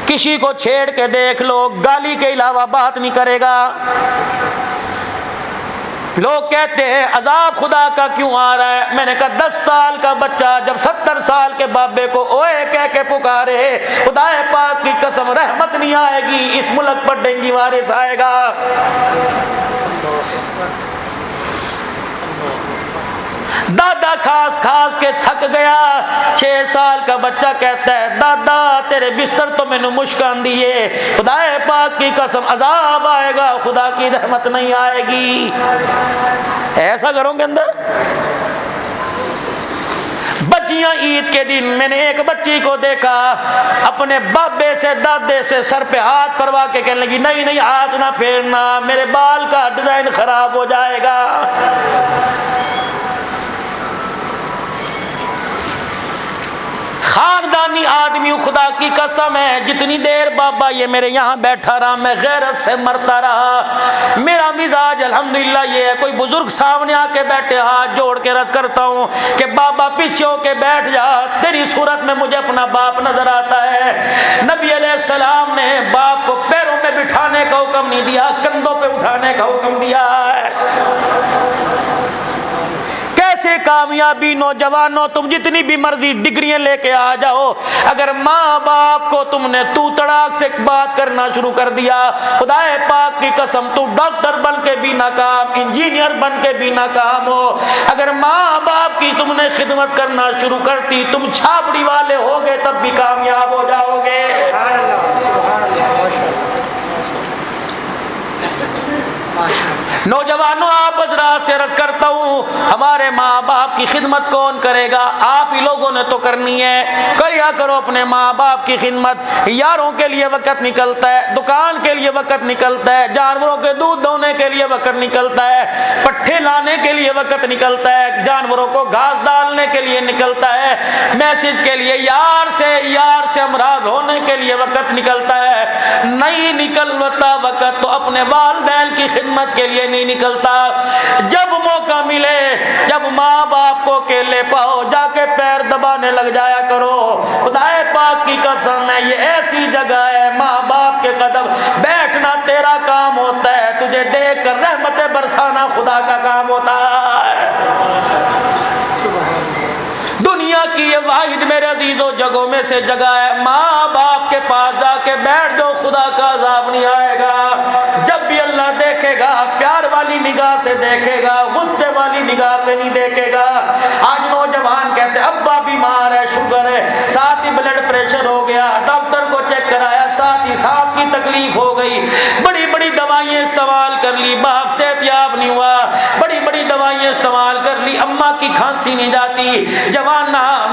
کسی کو چھیڑ کے دیکھ لو، گالی کے علاوہ بات نہیں کرے گا۔ لوگ کہتے ہیں عذاب خدا کا کیوں آ رہا ہے؟ میں نے کہا 10 سال کا بچہ جب 70 سال کے بابے کو اوے کہہ کے پکارے، خدا پاک کی قسم رحمت نہیں آئے گی، اس ملک پر ڈینگی وائرس آئے گا۔ دادا کھاس کھاس کے تھک گیا، 6 سال کا بچہ کہتا ہے دادا تیرے بستر تو میں نے مشک آندھی ہے، خدا پاک کی قسم عذاب آئے گا، خدا کی رحمت نہیں آئے گی۔ ایسا گھروں کے اندر بچیاں عید کے دن میں نے ایک بچی کو دیکھا اپنے بابے سے دادے سے سر پہ ہاتھ پروا کے کہنے لگی نہیں نہیں ہاتھ نہ پھیرنا، میرے بال کا ڈیزائن خراب ہو جائے گا۔ خاندانی آدمی، خدا کی قسم ہے جتنی دیر بابا یہ میرے یہاں بیٹھا رہا میں غیرت سے مرتا رہا۔ میرا مزاج الحمدللہ یہ ہے، کوئی بزرگ سامنے آ کے بیٹھے ہاتھ جوڑ کے عرض کرتا ہوں کہ بابا پیچھے ہو کے بیٹھ جا، تیری صورت میں مجھے اپنا باپ نظر آتا ہے۔ نبی علیہ السلام نے باپ کو پیروں میں بٹھانے کا حکم نہیں دیا، کندھوں پہ اٹھانے کا حکم دیا ہے۔ کیسے کامیابی نوجوانوں، تم جتنی بھی مرضی ڈگریاں لے کے آ جاؤ، اگر ماں باپ کو تم نے تو تڑاک سے بات کرنا شروع کر دیا، خدا پاک کی قسم تو ڈاکٹر بن کے بھی ناکام، انجینئر بن کے بھی ناکام ہو، اگر ماں باپ کی تم نے خدمت کرنا شروع کرتی، تم چھاپڑی والے ہوگے تب بھی کامیاب ہو جاؤ گے۔ نوجوانوں آپ حضرات سے عرض کرتا ہوں ہمارے ماں باپ کی خدمت کون کرے گا؟ آپ ہی لوگوں نے تو کرنی ہے، کریا کرو اپنے ماں باپ کی خدمت۔ یاروں کے لیے وقت نکلتا ہے، دکان کے لیے وقت نکلتا ہے، جانوروں کے دودھ دونے کے لیے وقت نکلتا ہے، پٹھے لانے کے لیے وقت نکلتا ہے، جانوروں کو گھاس ڈالنے کے لیے نکلتا ہے، میسج کے لیے یار سے امراض ہونے کے لیے وقت نکلتا ہے۔ نہیں نکلتا وقت تو اپنے والدین کی خدمت کے لیے نہیں نکلتا۔ جب موقع ملے، جب ماں باپ کو اکیلے پاؤ، جا کے پیر دبانے لگ جایا کرو۔ خدا پاک کی قسم ہے یہ ایسی جگہ ہے، ماں باپ کے قدم بیٹھنا تیرا کام ہوتا ہے، تجھے دیکھ کر رحمتیں برسانا خدا کا کام ہوتا ہے۔ دنیا کی یہ واحد میرے عزیزوں جگہوں میں سے جگہ ہے، ماں باپ کے پاس جا کے بیٹھ جاؤ، خدا کا عذاب نہیں آئے گا۔ جب بھی اللہ دیکھے گا پیار والی نگاہ سے دیکھے گا، غصے والی نگاہ سے نہیں دیکھے گا۔ آج نوجوان کہتے ہیں ابا بیمار ہے، شوگر ہے، ساتھ ہی بلڈ پریشر ہو گیا، ڈاکٹر کو چیک کرایا، ساتھ ہی سانس کی تکلیف ہو گئی، بڑی بڑی دوائیں استعمال کر لی، باپ صحت یاب نہیں ہوا، بڑی بڑی دوائیں استعمال کر لی، اماں کی کھانسی نہیں جاتی۔ جوان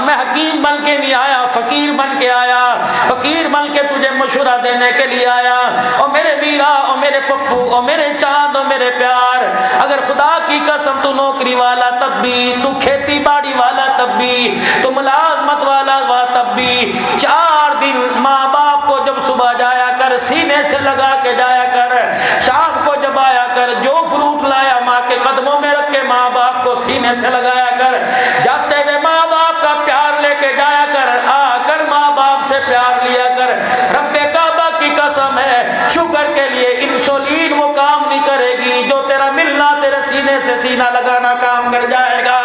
میں حکیم بن کے نہیں آیا، فقیر بن کے آیا، فقیر بن کے تجھے مشورہ دینے کے لیے آیا۔ او میرے ویرا، او میرے پپو، او میرے چاند، او میرے پیار، اگر خدا کی قسم تو نوکری والا تب بھی، تو کھیتی باڑی والا تب بھی، تو ملازمت والا ہوا تب بھی، 4 دن ماں باپ کو جب صبح جایا کر سینے سے لگا کے جایا کر، شام کو جب آیا کر جو فروٹ لایا ماں کے قدموں میں رکھ کے ماں باپ کو سینے سے لگایا کر، جاتے ہوئے ماں باپ کا پیار لے کے جایا کر، آ کر ماں باپ سے پیار لیا کر۔ رب کعبہ کی قسم ہے شوگر کے لیے انسولین وہ کام نہیں کرے گی جو تیرا ملنا تیرے سینے سے سینہ لگانا کام کر جائے گا۔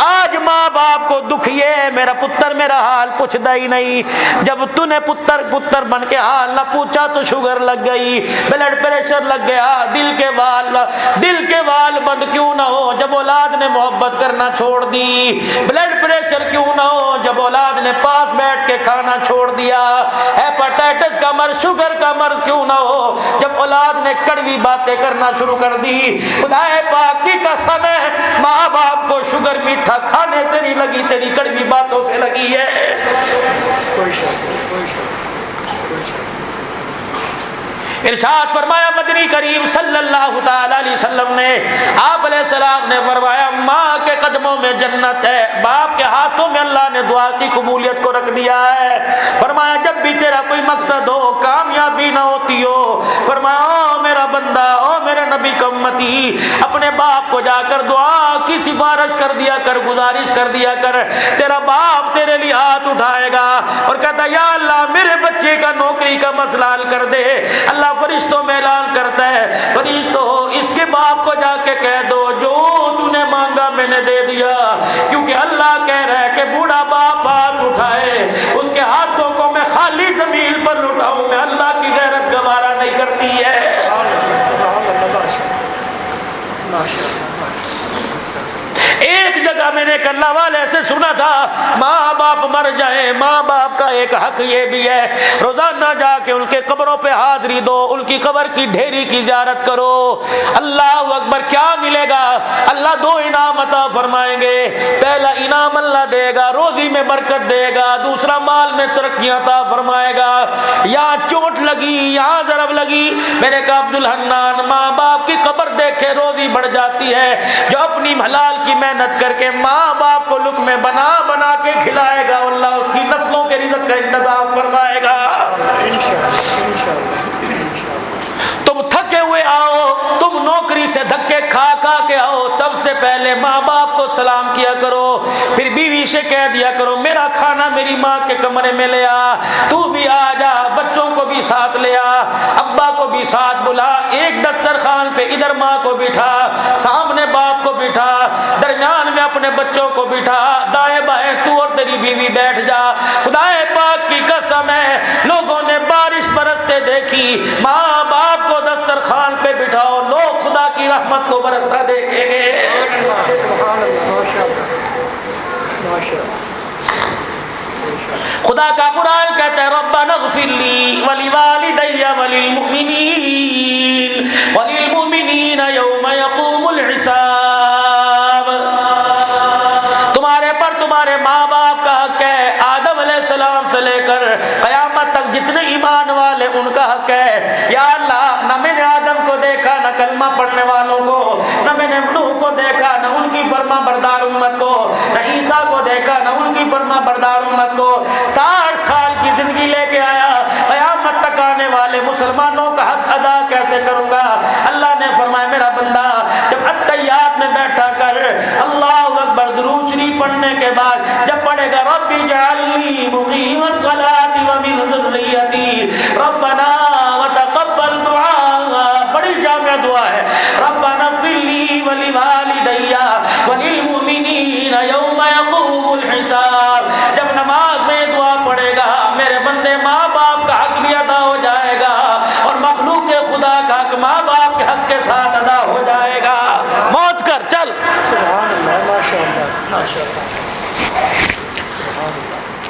آج ماں باپ کو دکھ یہ میرا پتر میرا حال پوچھتا ہی نہیں، جب تو نے پتر بن کے حال نہ پوچھا تو شوگر لگ گئی، بلڈ پریشر لگ گیا، دل کے وال بند کیوں نہ ہو جب اولاد نے محبت کرنا چھوڑ دی، بلڈ پریشر کیوں نہ ہو جب اولاد نے پاس بیٹھ کے کھانا چھوڑ دیا، ہیپاٹائٹس کا مرض، شوگر کا مرض کیوں نہ ہو جب اولاد نے کڑوی باتیں کرنا شروع کر دی۔ خدا پاک کی قسم ہے ماں باپ کو شوگر میٹھا کھانے سے نہیں لگی، تیری کڑوی باتوں سے لگی ہے۔ ارشاد فرمایا مدنی کریم صلی اللہ تعالی علیہ وسلم نے، آپ علیہ السلام نے فرمایا ماں کے قدموں میں جنت ہے، باپ کے ہاتھوں میں اللہ نے دعا کی قبولیت کو رکھ دیا ہے۔ فرمایا جب بھی تیرا کوئی مقصد ہو، کامیابی نہ ہوتی ہو، فرمایا او میرا بندہ، او میرے نبی کا امتی، اپنے باپ کو جا کر دعا کی سفارش کر دیا کر، گزارش کر دیا کر، تیرا باپ تیرے لیے ہاتھ اٹھائے گا، اور کہتا یا اللہ میرے بچے کا نوکری کا مسئلہ حل کر دے۔ اللہ فرشتوں میں اعلان کرتا ہے فرشتوں اس کے باپ کو جا کے کہہ دو جو تو نے مانگا میں نے دے دیا، کیونکہ اللہ کہہ رہا ہے کہ بوڑھا باپ ہاتھ اٹھائے اس کے ہاتھوں کو میں خالی زمین پر لٹاؤں، میں اللہ کی غیرت گوارا نہیں کرتی ہے۔ ایک جگہ میں نے ایک اللہ والے سے سنا تھا ماں باپ مر جائیں ماں باپ کا ایک حق یہ بھی ہے روزانہ جا کے ان کے قبروں پہ حاضری دو، ان کی قبر کی ڈھیری کی زیارت کرو۔ اللہ اکبر، کیا ملے گا؟ اللہ دو انعام عطا فرمائیں گے۔ پہلا انعام اللہ دے گا روزی میں برکت دے گا، دوسرا مال میں ترقی عطا فرمائے گا۔ یہاں چوٹ لگی، یہاں ضرب لگی، میں نے کہا عبدالحنان ماں باپ کی قبر دیکھے روزی بڑھ جاتی ہے، جو اپنی حلال کی محنت کر کے ماں باپ کو لقمے بنا بنا کے کھلائے گا، اللہ اس کی نسلوں کے رزق کا انتظام فرمائے گا۔ تم تھکے ہوئے آؤ، تم نوکری سے دھکے کھا کھا کے آؤ، سب سے پہلے ماں باپ کو سلام کیا کرو، پھر بیوی سے کہہ دیا کرو میرا کھانا میری ماں کے کمرے میں لے آ، تو بھی آ جا، بچوں کو بھی ساتھ لے آ، ابا کو بھی ساتھ بلا، ایک دسترخوان پہ ادھر ماں کو بٹھا، سامنے باپ کو بٹھا، درمیان میں اپنے بچوں کو بٹھا، دائیں بائیں تو اور تیری بیوی بیٹھ جا۔ خدائے پاک کی قسم ہے لوگوں نے بارش برستے دیکھی، ماں باپ کو دسترخوان پہ بٹھاؤ، لوگ خدا کی رحمت کو برستا دیکھیں گے۔ خدا کا قرآن کہتا ہے ربنا اغفر لی ولوالدی وللمؤمنین یوم یقوم الحساب۔ تمہارے پر تمہارے ماں باپ کا حق ہے، آدم علیہ السلام سے لے کر قیامت تک جتنے ایمان والے ان کا حق ہے۔ یا اللہ نہ میں نے آدم کو دیکھا نہ کلمہ پڑھنے والوں کو، نہ میں نے نوح کو دیکھا نہ ان کی فرما بردار امت کو، نہ عیسیٰ کو دیکھا نہ ان کی فرما بردار امت کو۔ 60 سال کی زندگی لے کے آیا، قیامت تک آنے والے مسلمانوں کا حق ادا کیسے کروں گا؟ اللہ نے فرمایا میرا بندہ جب اتحیات میں بیٹھا کر اللہ اکبر درود شریف پڑھنے کے بعد جب پڑھے گا ربی اجعلنی مقیم الصلاۃ ومن ذریتی ربنا وتقبل دعاء، بڑی جامع دعا ہے، ربنا اغفر لی ولوالدی وللمؤمنین یوم یقوم الحساب۔ جب نماز میں دعا پڑھے گا میرے بندے ماں باپ کا حق بھی ادا ہو جائے گا، اور مخلوق خدا کا حق ماں باپ کے حق کے ساتھ ادا ہو جائے گا۔ موج کر چل سبحان اللہ، ماشاءاللہ ماشاءاللہ۔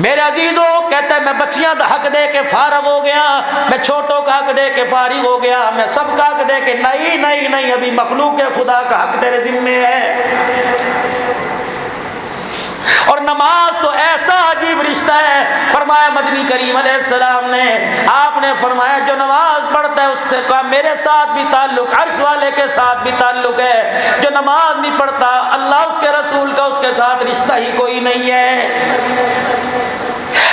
میرے عزیزوں، کہتا ہے میں بچیاں کا حق دے کے فارغ ہو گیا، میں چھوٹوں کا حق دے کے فارغ ہو گیا، میں سب کا حق دے کے نہیں ابھی مخلوق خدا کا حق تیرے ذمے ہے۔ اور نماز تو ایسا عجیب رشتہ ہے، فرمایا مدنی کریم علیہ السلام نے، آپ نے فرمایا جو نماز پڑھتا ہے اس سے کا میرے ساتھ بھی تعلق، عرش والے کے ساتھ بھی تعلق ہے، جو نماز نہیں پڑھتا اللہ اس کے رسول کا اس کے ساتھ رشتہ ہی کوئی نہیں ہے۔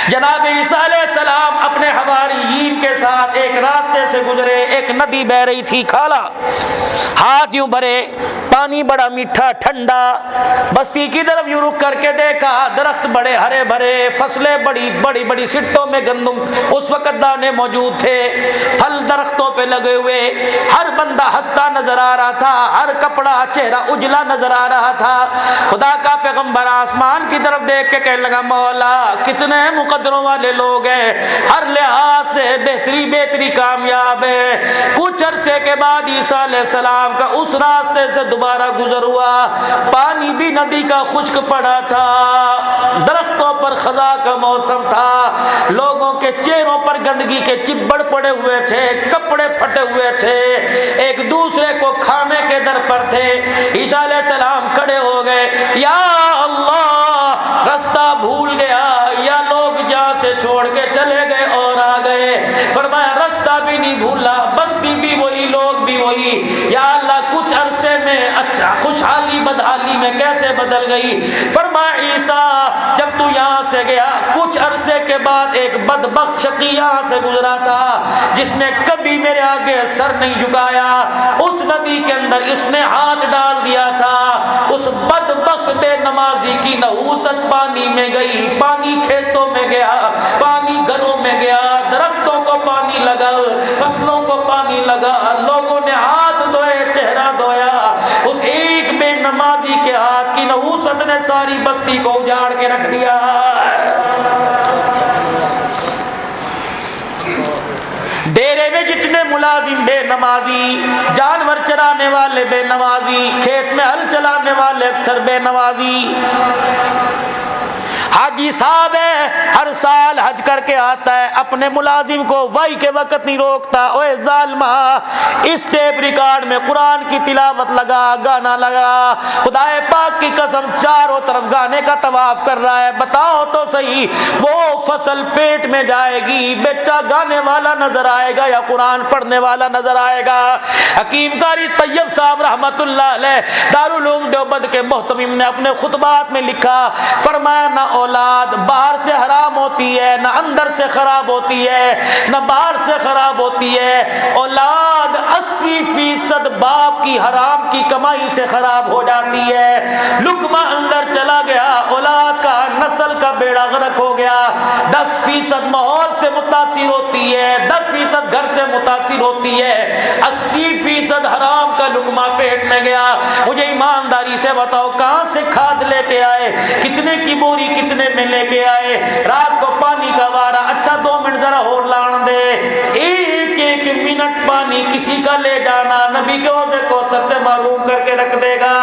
جناب عیسیٰ علیہ السلام اپنے حواریین کے ساتھ ایک راستے سے گزرے، ایک ندی بہ رہی تھی کھالا، ہاتھ یوں بھرے، پانی بڑا میٹھا ٹھنڈا، بستی کی طرف یوں رک کر کے دیکھا، درخت بڑے ہرے بھرے، فصلیں بڑی بڑی سٹوں میں گندم اس وقت دانے موجود تھے، پھل درختوں پہ لگے ہوئے، ہر بندہ ہنستا نظر آ رہا تھا، ہر کپڑا چہرہ اجلا نظر آ رہا تھا۔ خدا کا پیغمبر آسمان کی طرف دیکھ کے کہنے لگا مولا کتنے مقدروں والے لوگ ہیں، ہر لحاظ سے بہتری کامیاب ہے۔ کچھ عرصے کے بعد عیسیٰ علیہ السلام کا اس راستے سے دوبارہ گزر ہوا، پانی بھی ندی کا خشک پڑا تھا، درختوں پر خزاں کا موسم تھا، لوگوں کے چہروں پر گندگی کے چبڑ پڑے ہوئے تھے، کپڑے پھٹے ہوئے تھے، ایک دوسرے کو کھانے کے در پر تھے۔ عیسیٰ علیہ السلام کھڑے ہو گئے، یا اللہ راستہ بھول گیا یا لوگ جہاں سے چھوڑ کے چلے گئے اور آ گئے، فرمایا راستہ بھی نہیں بھولا، بستی بھی وہی، لوگ بھی وہی، یا اللہ کچھ عرصے میں اچھا خوشحالی بدحالی میں کیسے بدل گئی؟ فرمایا عیسیٰ جب تو یہاں سے گیا کچھ عرصے کے بعد ایک بدبخت شقی یہاں سے گزرا تھا جس نے کبھی میرے آگے سر نہیں جھکایا، اس ندی کے اندر اس نے ہاتھ ڈال دیا تھا، اس بدبخت بے نمازی کی نحوست پانی میں گئی، پانی کھیتوں میں گیا، میں گیا، درختوں کو پانی لگا، فصلوں کو پانی لگا، لوگوں نے ہاتھ دھوئے، چہرہ دھویا، اس ایک بے نمازی کے ہاتھ کی نحوست نے ساری بستی کو اجاڑ کے رکھ دیا۔ ڈیرے میں جتنے ملازم بے نمازی، جانور چرانے والے بے نمازی، کھیت میں ہل چلانے والے اکثر بے نمازی۔ حاجی صاحب ہے، ہر سال حج کر کے آتا ہے، اپنے ملازم کو وائی کے وقت نہیں روکتا، اوے ظالمہ اس ٹیپ ریکارڈ میں قرآن کی تلاوت لگا، گانا لگا، خدا پاک کی قسم چاروں طرف گانے کا طواف کر رہا ہے، بتاؤ تو صحیح وہ فصل پیٹ میں جائے گی، بچہ گانے والا نظر آئے گا یا قرآن پڑھنے والا نظر آئے گا؟ حکیم قاری طیب صاحب رحمت اللہ علیہ دارالعلوم دیوبند کے محتمم نے اپنے خطبات میں لکھا، فرمایا نہ اولاد باہر سے حرام ہوتی ہے، نہ اندر سے خراب ہوتی ہے، نہ باہر سے خراب ہوتی ہے، اولاد 80% باپ کی حرام کی کمائی سے خراب ہو جاتی ہے۔ لقمہ اندر چلا گیا، اولاد کا نسل کا بیڑا غرق ہو گیا۔ 10% ماحول سے متاثر ہوتی ہے، 10% گھر سے متاثر ہوتی ہے، 80% حرام کا لقمہ پیٹ میں گیا۔ مجھے ایمانداری سے بتاؤ کہاں سے کھاد لے کے آئے، کتنے کی بوری کتنے میں لے کے آئے؟ رات کو پانی کا وارا، اچھا 2 منٹ ذرا اور لان دے، ایک ایک منٹ پانی کسی کا لے جانا نبی کے حوض کوثر سے محروم کر کے رکھ دے گا۔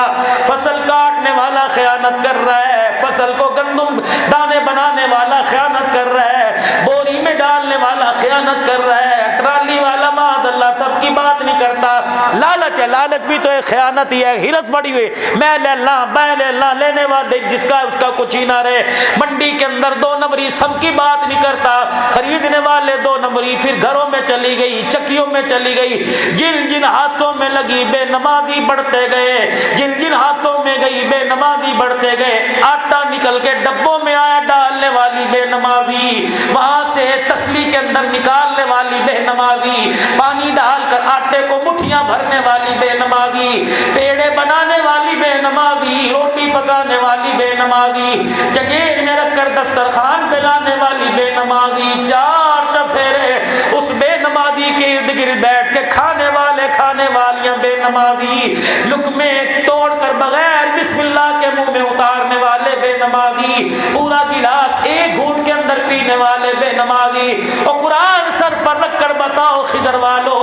فصل کاٹنے والا خیانت کر رہا ہے، فصل کو گندم دانے بنانے والا خیانت کر رہا ہے، بوری میں ڈالنے والا خیانت کر رہا ہے، ٹرالی والا معاذ اللہ سب کی بات نہیں کرتا۔ لالچ ہے، لالچ بھی تو ایک خیانت ہی ہے، ہرس بڑی ہوئی، میں لے لاں میں لے لاں، لینے والے جس کا اس کا کچھ ہی نہ رہے۔ منڈی کے اندر 2 نمبری سب کی بات نہیں کرتا، خریدنے والے 2 نمبری، پھر گھروں میں چلی گئی، چکیوں میں چلی گئی، جن جن ہاتھوں میں لگی بے نمازی بڑھتے گئے، جن جن ہاتھوں میں گئی بے نمازی بڑھتے گئے۔ آٹا نکل کے ڈبوں میں آیا ڈالنے والی بے نمازی، وہاں سے تسلی کے اندر نکالنے والی بے نمازی، پانی ڈال کر آٹے کو مٹھیاں بھرنے والی بے نمازی، پیڑے بنانے والی بے نمازی، روٹی پکانے والی بے نمازی، چگیر میں رکھ کر دسترخوان پہ لانے والی بے نمازی، 4 چفیرے اس بے نمازی کے ارد گرد بیٹھ کے کھانے والے کھانے والیاں بے نمازی، لقمے توڑ کر بغیر بسم اللہ کے منہ میں اتارنے والے بے نمازی، پورا گلاس ایک گھونٹ کے اندر پینے والے بے نمازی، اور قرآن سر پر رکھ کر بتاؤ خضر والو،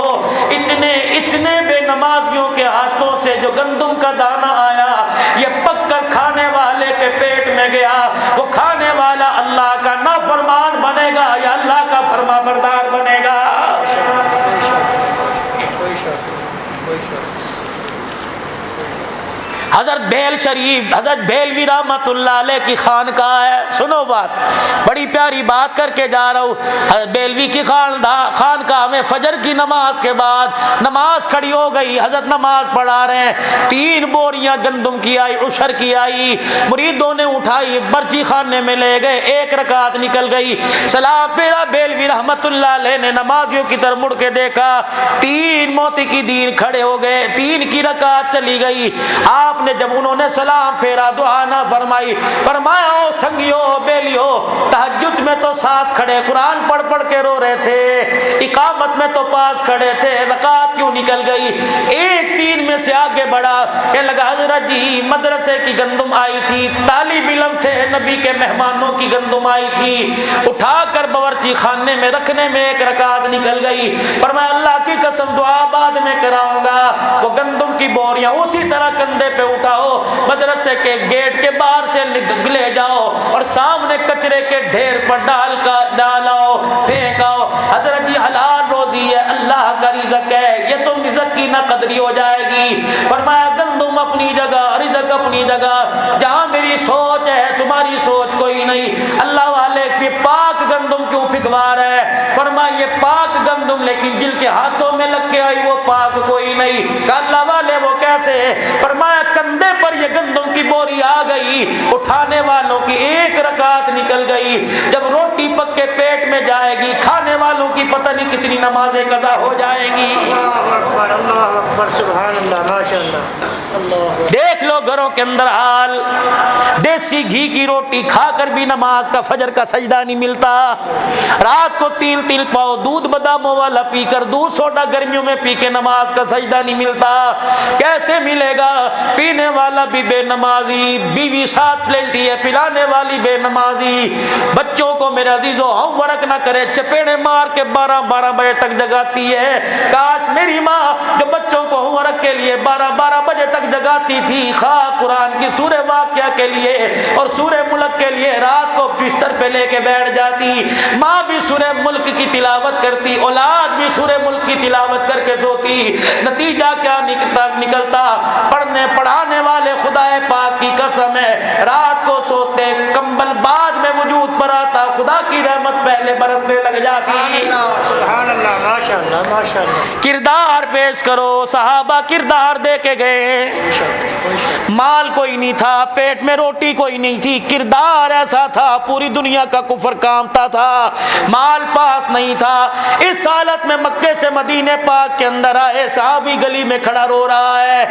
اتنے بے نمازیوں کے ہاتھوں سے جو گندم کا دانہ آیا یہ پک کر کھانے والے کے پیٹ میں گیا، وہ کھانے والا اللہ کا نافرمان بنے گا یا اللہ کا فرما بردار بنے گا؟ حضرت بیل شریف، حضرت بیلوی رحمت اللہ علیہ کی خانقاہ ہے، سنو بات، بڑی پیاری بات کر کے جا رہا ہوں۔ حضرت بیلوی کی خانقاہ میں فجر کی نماز کے بعد نماز کھڑی ہو گئی، حضرت نماز پڑھا رہے ہیں، 3 بوریاں گندم کی آئی، عشر کی آئی، مریدوں نے اٹھائی، برچی خانے میں لے گئے، 1 رکعت نکل گئی، سلام پھیرا، بیلوی رحمت اللہ علیہ نے نمازیوں کی طرف مڑ کے دیکھا، 3 موتی کی دین کھڑے ہو گئے، 3 کی رکعت چلی گئی۔ آپ نے جب انہوں نے سلام پھیرا دعا نہ فرمائی، فرمایا او سنگیو بیلیو، تہجد میں تو ساتھ کھڑے قرآن پڑھ پڑھ کے رو رہے تھے، اقامت میں تو پاس کھڑے تھے، رکعت کیوں نکل گئی؟ ایک 3 میں سے آگے بڑھا کہ لگا حضرت جی مدرسے کی گندم آئی تھی، طالب علم تھے، نبی کے مہمانوں کی گندم آئی تھی، اٹھا کر باورچی خانے میں رکھنے میں 1 رکعت نکل گئی۔ فرمایا اللہ کی قسم دعا بعد میں کراؤں گا، وہ گندم کی بوریاں اسی طرح کندھے پہ اٹھاؤ، مدرسے کے گیٹ کے باہر سے لے جاؤ اور سامنے کچرے کے ڈھیر پر ڈالاؤ، پھینکاؤ۔ حضرت جی حلال روزی ہے، اللہ کا رزق ہے، یہ تو رزق کی نہ قدری ہو جائے گی۔ فرمایا گندم اپنی جگہ، رزق اپنی جگہ، جہاں میری سوچ ہے تمہاری سوچ کوئی نہیں۔ اللہ والے پہ پاک گندم کیوں پھکوا رہا ہے؟ فرمایا یہ پاک گندم لیکن جن کے ہاتھوں میں لگ کے آئی وہ پاک کوئی نہیں۔ کہ اللہ والے وہ کیسے؟ فرمایا کندھے پر یہ گندم کی بوری آ گئی، اٹھانے والوں کی 1 رکعت نکل گئی، جب روٹی پک کے پیٹ میں جائے گی، کھانے والوں کی پتہ نہیں کتنی نمازیں قضا ہو جائیں گی۔ اللہ اکبر، سبحان اللہ، ماشاء اللہ، اللہ دیکھ لو گھروں کے اندر حال، دیسی گھی کی روٹی کھا کر بھی نماز کا فجر کا سجدہ نہیں ملتا، رات کو تیل پاؤ دودھ باداموں والا پی کر، دودھ سوڈا گرمیوں میں پی کے نماز کا سجدہ نہیں ملتا۔ کیسے ملے گا؟ پینے والا بھی بے نمازی، بیوی ساتھ لیٹی ہے، پلانے والی بے نمازی، بچوں کو میرے عزیزو ہوم ورک نہ کرے، چپیڑے مار کے 12 بجے تک جگاتی ہے۔ کاش میری ماں جو بچوں کو ہوم ورک کے لیے 12 بجے تک جگاتی تھی، خواہ قرآن کی سورہ واقعہ کے لیے اور سورہ ملک کے لیے رات کو بستر پہ لے کے بیٹھ جاتی، ماں بھی سورہ ملک کی تلاوت کرتی، اولاد بھی سورہ ملک کی تلاوت کر کے سوتی۔ نتیجہ کیا نکلتا؟ پڑھنے پڑھانے والے خدا پاک کی قسم ہے رات کو سوتے، کمبل بعد میں وجود پر آتا، خدا کی رحمت پہلے برسنے لگ جاتی۔ سبحان اللہ، ماشاء اللہ، ماشاء اللہ۔ کردار پیش کرو، صحابہ کردار دے کے گئے، مال کوئی نہیں تھا، پیٹ میں روٹی کوئی نہیں تھی، کردار ایسا تھا پوری دنیا کا کفر کامتا تھا، مال پاس نہیں تھا۔ اس حالت میں مکے سے مدینے پاک کے اندر آئے، صحابی گلی میں کھڑا رو رہا ہے،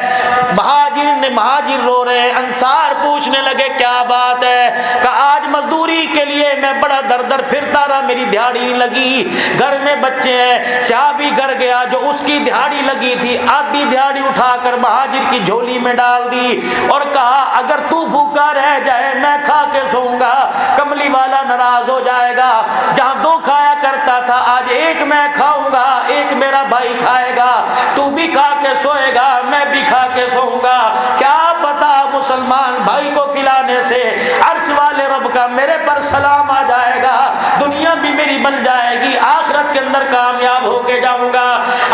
مہاجر رو رہے ہیں، انصار پوچھنے لگے کیا بات ہے؟ کہ آج مزدوری کے لیے میں بڑا در در پھرتا رہا، میری دہاڑی نہیں لگی، گھر میں بچے ہیں، صحابی گھر گیا، جو اس کی دہاڑی لگی تھی آدھی دہاڑی اٹھا کر مہاجر کی جھولی میں ڈال دی اور کہا اگر تو بھوکا رہ جائے میں کھا کے سوؤں گا۔ کملی والا ناراض ہو جائے گا، جہاں 2 کھایا کرتا تھا آج 1 میں کھاؤں گا، 1 میرا بھائی کھائے گا، تو بھی کھا کے سوئے گا میں بھی کھا کے سوؤں گا۔ کیا پتا مسلمان بھائی کو کھلانے سے عرش والے رب کا میرے پر سلام آ جائے گا، دنیا بھی میری بن جائے گی، آخرت کے اندر کامیاب ہو کے جاؤں گا۔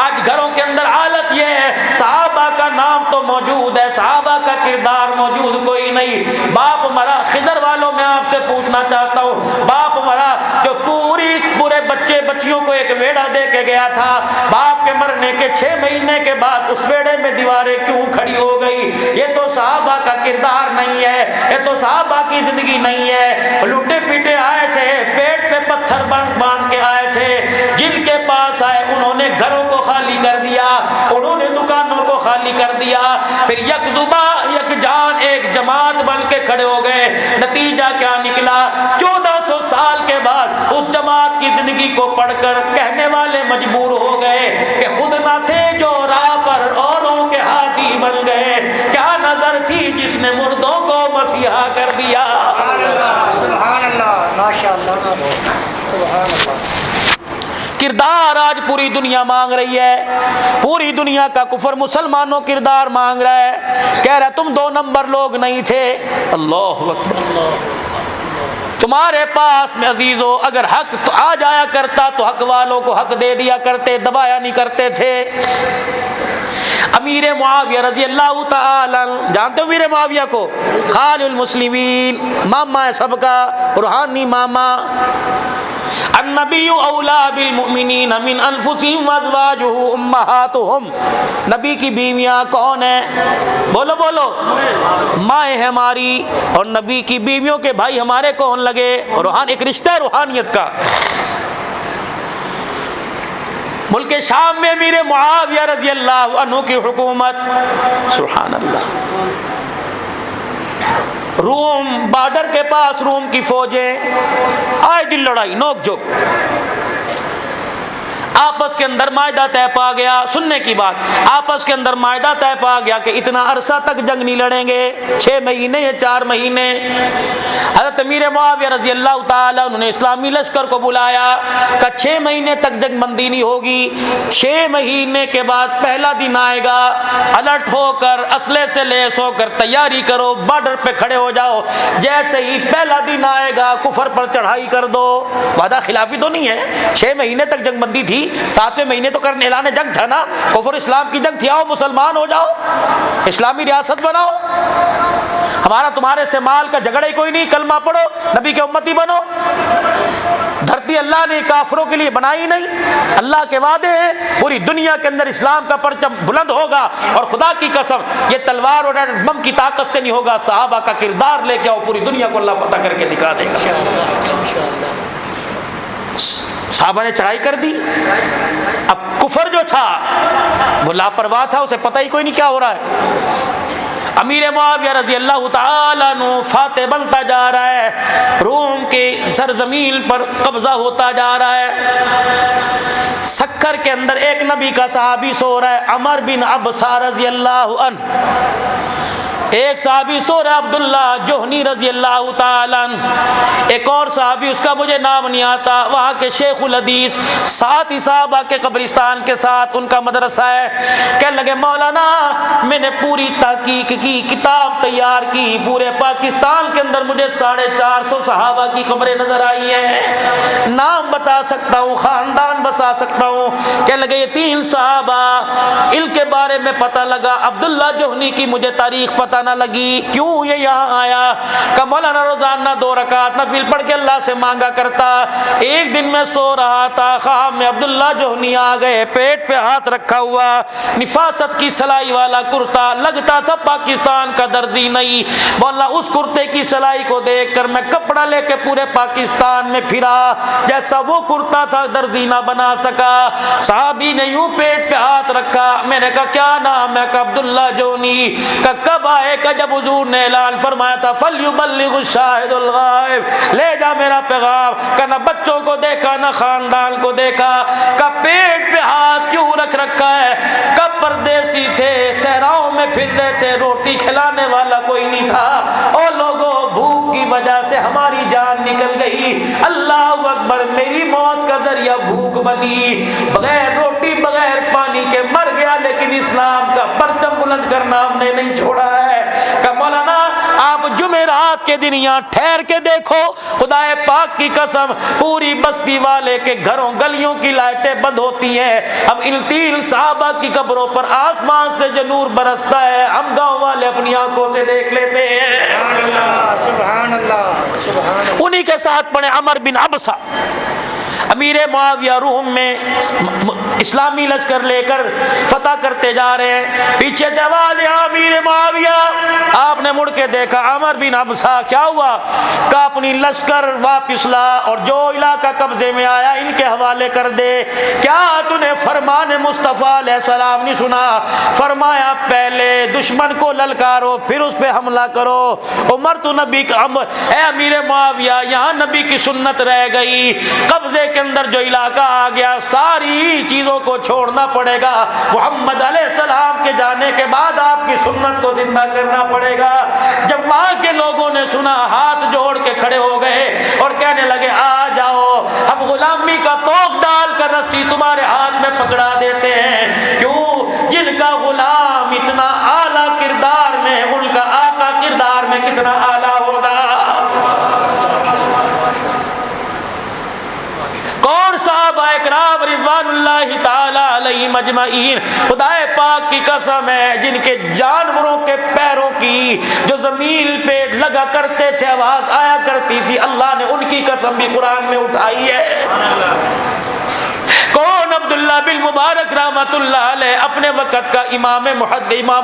آج گھروں کے اندر حالت یہ ہے، صحابہ کا نام تو موجود ہے، صحابہ کا کردار موجود کوئی نہیں۔ باپ مرا، خضر والوں میں آپ سے پوچھنا چاہتا ہوں، باپ مرا جو پورے بچے بچیوں کو ایک ویڑا دے کے گیا تھا، باپ کے مرنے کے 6 مہینے کے بعد اس ویڑے میں دیواریں کیوں کھڑی ہو گئی؟ یہ تو صحابہ کا کردار نہیں ہے، یہ تو صحابہ کی زندگی نہیں ہے۔ لوٹے پیٹے آئے تھے، پیٹ پہ پتھر باندھ کے آئے تھے، جن کے پاس آئے انہوں نے گھروں کو خالی کر دیا، انہوں نے دکانوں کو خالی کر دیا، پھر یک زبان یک جان ایک جماعت بن کے کھڑے ہو گئے۔ نتیجہ کیا نکلا؟ 1400 سال کے بعد اس جماعت کی زندگی کو پڑھ کر کہنے والے مجبور ہو گئے کہ خود نہ تھے جو راہ پر اوروں کے ہادی بن گئے، کیا نظر تھی جس نے مردوں کو مسیحا کر دیا۔ سبحان اللہ، ماشاء اللہ، سبحان اللہ۔ کردار آج پوری دنیا مانگ رہی ہے، پوری دنیا کا کفر مسلمانوں کردار مانگ رہا ہے، کہہ رہا تم 2 نمبر لوگ نہیں تھے۔ اللہ اکبر۔ تمہارے پاس میں عزیزو اگر حق تو آ جایا کرتا تو حق والوں کو حق دے دیا کرتے، دبایا نہیں کرتے تھے۔ امیر معاویہ رضی اللہ تعالی عنہ، جانتے ہو امیر معاویہ کو؟ خال المسلمین، ماما ہے سب کا، روحانی ماما۔ النبی اولا بالمؤمنین من انفسہم وازواجہ امہاتہم، نبی کی بیویاں کون ہیں؟ بولو بولو، مائیں ہیں ہماری، اور نبی کی بیویوں کے بھائی ہمارے کون لگے؟ روحان، ایک رشتہ ہے روحانیت کا۔ ملک شام میں امیر معاویہ رضی اللہ عنہ کی حکومت، سبحان اللہ، روم بارڈر کے پاس روم کی فوجیں، آئے دن لڑائی نوک جھوک، آپس کے اندر معاہدہ طے پا گیا، سننے کی بات، آپس کے اندر معاہدہ طے پا گیا کہ اتنا عرصہ تک جنگ نہیں لڑیں گے، 6 مہینے یا 4 مہینے۔ حضرت امیر معاویہ رضی اللہ تعالیٰ انہوں نے اسلامی لشکر کو بلایا کہ 6 مہینے تک جنگ بندی نہیں ہوگی، 6 مہینے کے بعد پہلا دن آئے گا، الرٹ ہو کر اسلحے سے لیس ہو کر تیاری کرو، بارڈر پہ کھڑے ہو جاؤ، جیسے ہی پہلا دن آئے گا کفر پر چڑھائی کر دو۔ وعدہ خلافی تو نہیں ہے، 6 مہینے تک جنگ بندی تھی، 7ویں مہینے تو کرنے اعلان جنگ تھا نا، کفر اسلام کی جنگ تھی، آؤ مسلمان ہو جاؤ، اسلامی ریاست بناؤ، ہمارا تمہارے سے مال کا جھگڑا ہی کوئی نہیں، کلمہ پڑھو، نبی کے امتی بنو۔ دھرتی اللہ نے کافروں کے لیے بنائی نہیں، اللہ کے وعدے ہیں پوری دنیا کے اندر اسلام کا پرچم بلند ہوگا، اور خدا کی قسم یہ تلوار اور بم کی طاقت سے نہیں ہوگا، صحابہ کا کردار لے کے آؤ، پوری دنیا کو اللہ فتح کر کے دکھا دے گا۔ صحابہ نے چڑھائی کر دی. اب کفر جو تھا وہ لاپرواہ تھا، اسے پتہ ہی کوئی نہیں کیا ہو رہا ہے. امیر معاویہ رضی اللہ تعالیٰ عنہ فاتح بنتا جا رہا ہے، روم کی سرزمین پر قبضہ ہوتا جا رہا ہے. سکر کے اندر ایک نبی کا صحابی سو رہا ہے، عمر بن ابسہ رضی اللہ عنہ. ایک صحابی سو رہا ہے عبداللہ جوہنی رضی اللہ تعالیٰ عنہ. ایک اور صحابی، اس کا مجھے نام نہیں آتا، وہاں کے شیخ الحدیث، ساتھ ہی صحابہ کے قبرستان کے ساتھ ان کا مدرسہ ہے. کہنے لگے مولانا میں نے پوری تحقیق کی، کتاب تیار کی، پورے پاکستان کے اندر مجھے 450 صحابہ کی قبریں نظر آئی ہیں، نام بتا سکتا ہوں، خاندان بتا سکتا ہوں. کہنے لگے یہ 3 صحابہ ان کے بارے میں پتہ لگا، عبداللہ جوہنی کی مجھے تاریخ پتہ نہ لگی، کیوں یہ یہاں آیا؟ کہ مولانا روزانہ 2 رکعت نفل پڑھ کے اللہ سے مانگا کرتا. ایک دن میں سو رہا تھا، خواب میں عبداللہ جوہنی آ گئے، پیٹ پہ ہاتھ رکھا ہوا، نفاست کی سلائی والا کرتا، لگتا تھا پاکستان کا درزی نہیں. مولانا اس کرتے کی سلائی کو دیکھ کر میں کپڑا لے کے پورے پاکستان میں پھرا، جیسا وہ کرتا تھا درزی نہ بنا سکا. صحابی نے یوں پیٹ پہ ہاتھ رکھا، میں نے کہا کیا نام ہے؟ کہ عبداللہ جوہنی. کہ کب آئے؟ کہ جب حضور نے اعلان فرمایا تھا فَلْيُبَلِّغُ الشَّاهِدُ الْغَائِبَ، لے جا میرا پیغام. کہ نہ بچوں کو دیکھا نہ خاندان کو دیکھا. کہ پیٹ پہ ہاتھ کیوں رکھ رکھا ہے؟ کب پردیسی تھے، صحراؤں میں پھر رہے تھے، روٹی کھلانے والا کوئی نہیں تھا. او لوگوں، بھوک کی وجہ سے ہماری جان نکل گئی، اللہ اکبر، میری موت کا ذریعہ بھوک بنی، بغیر روٹی بغیر پانی کے مر گیا، لیکن اسلام کا پرچم بلند کرنا ہم نے نہیں چھوڑا ہے. کہ مولانا آپ جمعرات کے دن یہاں ٹھہر کے دیکھو، خدا پاک کی قسم پوری بستی والے کے گھروں گلیوں کی لائٹیں بند ہوتی ہیں. اب ان 3 صحابہ کی قبروں پر آسمان سے جو نور برستا ہے، ہم گاؤں والے اپنی آنکھوں سے دیکھ لیتے ہیں. سبحان اللہ، سبحان اللہ. انہی کے ساتھ پڑھے عمر بن ابسہ. امیر معاویہ روم میں اسلامی لشکر لے کر فتح کرتے جا رہے ہیں، پیچھے سے آواز ہے امیر معاویہ. آپ نے مڑ کے دیکھا عمر بن ابسہ. کیا ہوا؟ کہ اپنی لشکر واپس لا اور جو علاقہ قبضے میں آیا ان کے حوالے کر دے. کیا تو نے فرمان مصطفیٰ علیہ السلام نہیں سنا؟ فرمایا پہلے دشمن کو للکارو پھر اس پہ حملہ کرو. عمر تو نبی کا اے امیر معاویہ، یہاں نبی کی سنت رہ گئی، قبضے کے اندر جو علاقہ آ گیا ساری چیزوں کو چھوڑنا پڑے گا. محمد علیہ السلام کے جانے کے بعد آپ کی سنت کو زندہ کرنا پڑے گا. جب وہاں کے لوگوں نے سنا، ہاتھ جوڑ کے کھڑے ہو گئے اور کہنے لگے آ جاؤ، اب غلامی کا طوق ڈال کر رسی تمہارے ہاتھ میں پکڑا دیتے ہیں. کیوں؟ جن کا غلام اتنا اعلیٰ کردار میں، ان کا آقا کردار میں کتنا اعلیٰ ہوگا. کون صحابہ اکرام رضوان اللہ تعالی علیہم اجمعین، خدا پاک کی قسم ہے، جن کے جانوروں کے پیروں کی جو زمین پہ لگا کرتے تھے آواز آیا کرتی تھی، اللہ نے ان کی قسم بھی قرآن میں اٹھائی ہے. کون؟ عبداللہ بن مبارک رحمت اللہ علیہ، اپنے وقت کا امام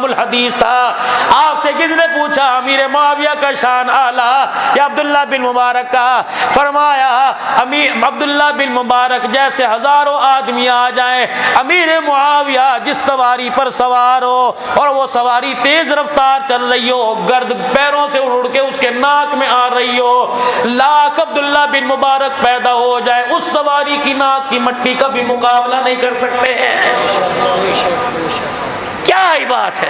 الحدیث تھا. آپ سے کس نے پوچھا امیر معاویہ کا شان اعلیٰ یا عبداللہ بن مبارک کا؟ فرمایا امیر عبداللہ بن مبارک جیسے ہزاروں آدمی آ جائیں، امیر معاویہ جس سواری پر سوار ہو اور وہ سواری تیز رفتار چل رہی ہو، گرد پیروں سے اڑ کے اس کے ناک میں آ رہی ہو، لاکھ عبداللہ بن مبارک پیدا ہو جائے، اس سواری کی ناک کی مٹی کا بھی مقابلہ نہیں کر سکتے ہیں. کیا ہی بات ہے.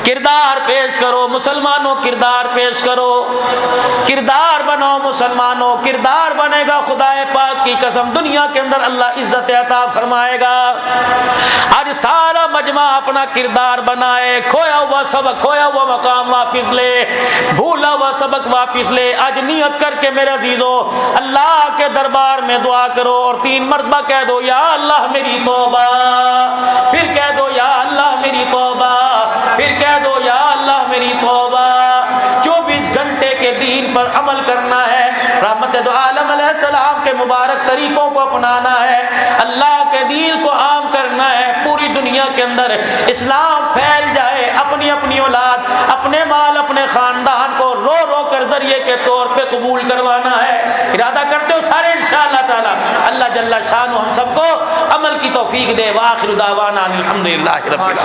کردار پیش کرو مسلمانوں، کردار پیش کرو، کردار بنو مسلمانوں، کردار بنے گا خدا پاک کی قسم دنیا کے اندر اللہ عزت عطا فرمائے گا. آج سارا مجمع اپنا کردار بنائے، کھویا ہوا سبق، کھویا ہوا مقام واپس لے، بھولا ہوا سبق واپس لے. آج نیت کر کے میرے عزیزو اللہ کے دربار میں دعا کرو اور 3 مرتبہ کہہ دو یا اللہ میری توبہ، پھر کہہ دو یا اللہ میری توبہ، پھر کہہ دو یا اللہ میری توبہ. 24 گھنٹے کے دین پر عمل کرنا ہے، رحمت دو عالم علیہ السلام کے مبارک طریقوں کو اپنانا ہے، اللہ کے دین کو عام کرنا ہے. پوری دنیا کے اندر اسلام پھیل جائے، اپنی اپنی اولاد، اپنے مال، اپنے خاندان کو رو رو کر ذریعے کے طور پہ قبول کروانا ہے. ارادہ کرتے ہو سارے انشاءاللہ تعالی. اللہ جل شانہ ہم سب کو عمل کی توفیق دے. وآخر دعوانا الحمدللہ رب العالمین.